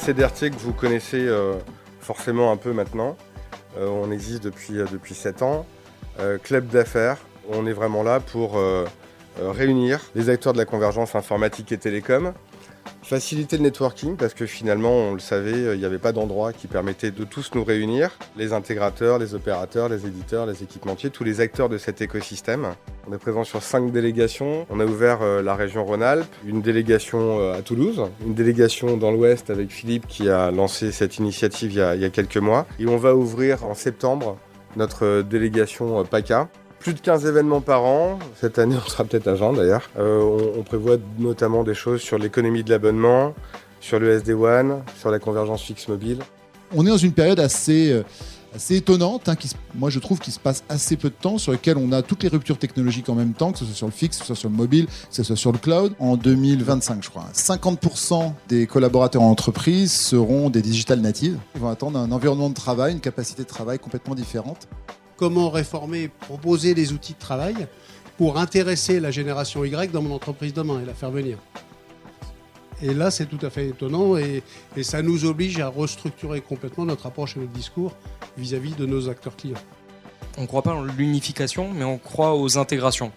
CDRT que vous connaissez forcément un peu maintenant. On existe depuis 7 ans. Club d'affaires, on est vraiment là pour réunir les acteurs de la convergence informatique et télécom. Faciliter le networking parce que finalement, on le savait, il n'y avait pas d'endroit qui permettait de tous nous réunir. Les intégrateurs, les opérateurs, les éditeurs, les équipementiers, tous les acteurs de cet écosystème. On est présent sur 5 délégations. On a ouvert la région Rhône-Alpes, une délégation à Toulouse, une délégation dans l'Ouest avec Philippe qui a lancé cette initiative il y a quelques mois. Et on va ouvrir en septembre notre délégation PACA. Plus de 15 événements par an. Cette année, on sera peut-être à 20 d'ailleurs. On prévoit notamment des choses sur l'économie de l'abonnement, sur le SD-WAN, sur la convergence fixe mobile. On est dans une période assez étonnante, moi je trouve qu'il se passe assez peu de temps, sur lequel on a toutes les ruptures technologiques en même temps, que ce soit sur le fixe, que ce soit sur le mobile, que ce soit sur le cloud. En 2025, je crois, 50% des collaborateurs en entreprise seront des digital natives. Ils vont attendre un environnement de travail, une capacité de travail complètement différente. Comment réformer, proposer des outils de travail pour intéresser la génération Y dans mon entreprise demain et la faire venir. Et là, c'est tout à fait étonnant et ça nous oblige à restructurer complètement notre approche et notre discours vis-à-vis de nos acteurs clients. On ne croit pas en l'unification, mais on croit aux intégrations.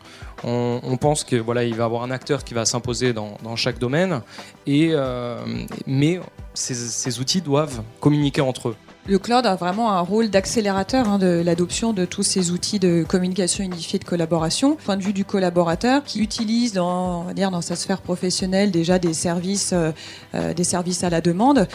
On pense que voilà, il va y avoir un acteur qui va s'imposer dans chaque domaine, mais ces outils doivent communiquer entre eux. Le cloud a vraiment un rôle d'accélérateur de l'adoption de tous ces outils de communication unifiée de collaboration. Point de vue du collaborateur qui utilise dans sa sphère professionnelle déjà des services à la demande,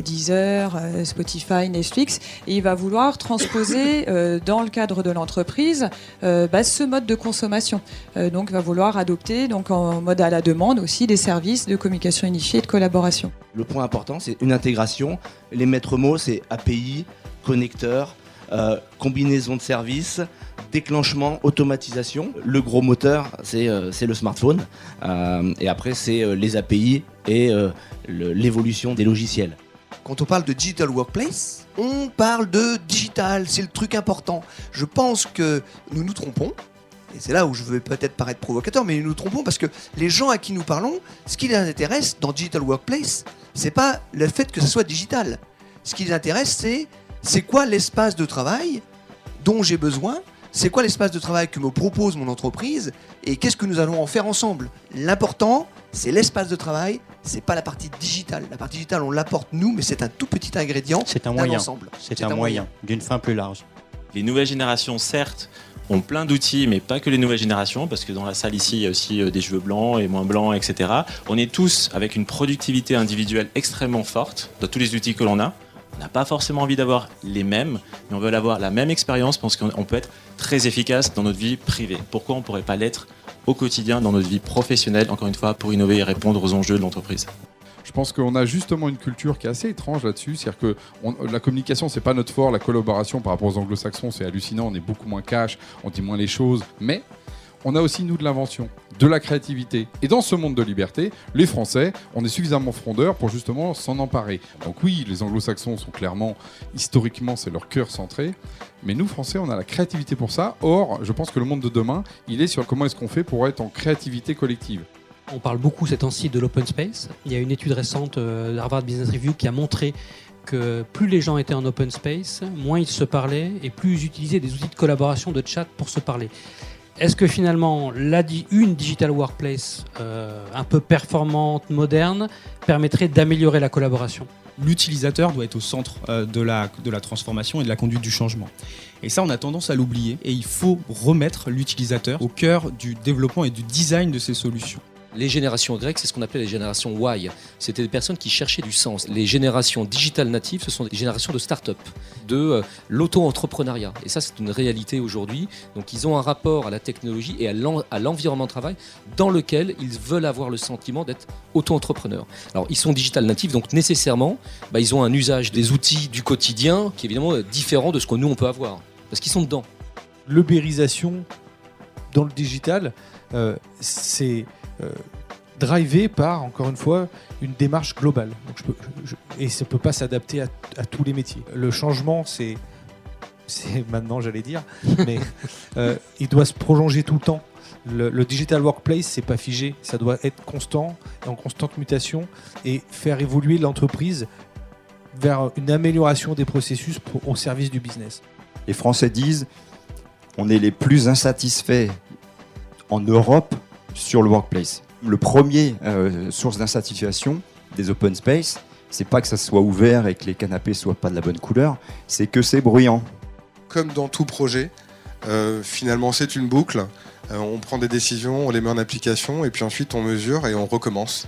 Deezer, Spotify, Netflix, et il va vouloir transposer dans le cadre de l'entreprise ce mode de consommation. Donc il va vouloir adopter en mode à la demande aussi des services de communication unifiée et de collaboration. Le point important, c'est une intégration. Les maîtres mots, c'est API, connecteur, combinaison de services, déclenchement, automatisation. Le gros moteur, c'est le smartphone. Et après, c'est les API et l'évolution des logiciels. Quand on parle de digital workplace, on parle de digital, c'est le truc important. Je pense que nous nous trompons. Et c'est là où je veux peut-être paraître provocateur, mais nous nous trompons parce que les gens à qui nous parlons, ce qui les intéresse dans Digital Workplace, c'est pas le fait que ce soit digital. Ce qui les intéresse, c'est quoi l'espace de travail dont j'ai besoin, c'est quoi l'espace de travail que me propose mon entreprise et qu'est-ce que nous allons en faire ensemble. L'important, c'est l'espace de travail, c'est pas la partie digitale. La partie digitale, on l'apporte nous, mais c'est un tout petit ingrédient d'un ensemble. C'est un moyen d'une fin plus large. Les nouvelles générations, certes, ont plein d'outils, mais pas que les nouvelles générations, parce que dans la salle ici, il y a aussi des cheveux blancs et moins blancs, etc. On est tous avec une productivité individuelle extrêmement forte dans tous les outils que l'on a. On n'a pas forcément envie d'avoir les mêmes, mais on veut avoir la même expérience parce qu'on peut être très efficace dans notre vie privée. Pourquoi on ne pourrait pas l'être au quotidien dans notre vie professionnelle, encore une fois, pour innover et répondre aux enjeux de l'entreprise ? Je pense qu'on a justement une culture qui est assez étrange là-dessus. C'est-à-dire que la communication, c'est pas notre fort. La collaboration par rapport aux anglo-saxons, c'est hallucinant. On est beaucoup moins cash, on dit moins les choses. Mais on a aussi, nous, de l'invention, de la créativité. Et dans ce monde de liberté, les Français, on est suffisamment frondeurs pour justement s'en emparer. Donc oui, les anglo-saxons sont clairement, historiquement, c'est leur cœur centré. Mais nous, Français, on a la créativité pour ça. Or, je pense que le monde de demain, il est sur comment est-ce qu'on fait pour être en créativité collective. On parle beaucoup ces temps-ci de l'open space. Il y a une étude récente d'Harvard Business Review qui a montré que plus les gens étaient en open space, moins ils se parlaient et plus ils utilisaient des outils de collaboration, de chat pour se parler. Est-ce que finalement, une digital workplace un peu performante, moderne, permettrait d'améliorer la collaboration ? L'utilisateur doit être au centre de la transformation et de la conduite du changement. Et ça, on a tendance à l'oublier. Et il faut remettre l'utilisateur au cœur du développement et du design de ces solutions. Les générations Y, c'est ce qu'on appelait les générations Y. C'était des personnes qui cherchaient du sens. Les générations digital natives, ce sont des générations de start-up, de l'auto-entrepreneuriat. Et ça, c'est une réalité aujourd'hui. Donc, ils ont un rapport à la technologie et à l'environnement de travail dans lequel ils veulent avoir le sentiment d'être auto-entrepreneurs. Alors, ils sont digital natives, donc nécessairement, ils ont un usage des outils du quotidien qui est évidemment différent de ce que nous, on peut avoir. Parce qu'ils sont dedans. L'ubérisation dans le digital, c'est drivé par, encore une fois, une démarche globale. Donc et ça ne peut pas s'adapter à tous les métiers. Le changement, c'est maintenant, j'allais dire, mais il doit se prolonger tout le temps. Le digital workplace, c'est pas figé, ça doit être constant, et en constante mutation, et faire évoluer l'entreprise vers une amélioration des processus au service du business. Les Français disent on est les plus insatisfaits en Europe sur le workplace. Le premier source d'insatisfaction des open space, c'est pas que ça soit ouvert et que les canapés soient pas de la bonne couleur, c'est que c'est bruyant. Comme dans tout projet, finalement c'est une boucle. On prend des décisions, on les met en application et puis ensuite on mesure et on recommence.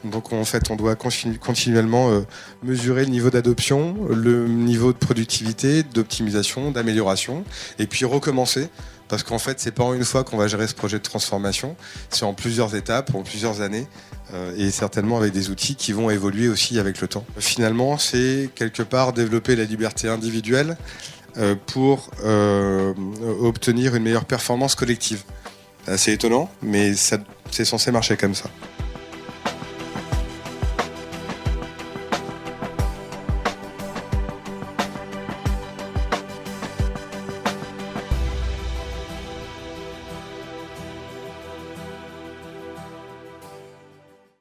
Donc en fait on doit continuellement mesurer le niveau d'adoption, le niveau de productivité, d'optimisation, d'amélioration et puis recommencer. Parce qu'en fait, c'est pas en une fois qu'on va gérer ce projet de transformation, c'est en plusieurs étapes, en plusieurs années, et certainement avec des outils qui vont évoluer aussi avec le temps. Finalement, c'est quelque part développer la liberté individuelle pour obtenir une meilleure performance collective. C'est étonnant, mais c'est censé marcher comme ça.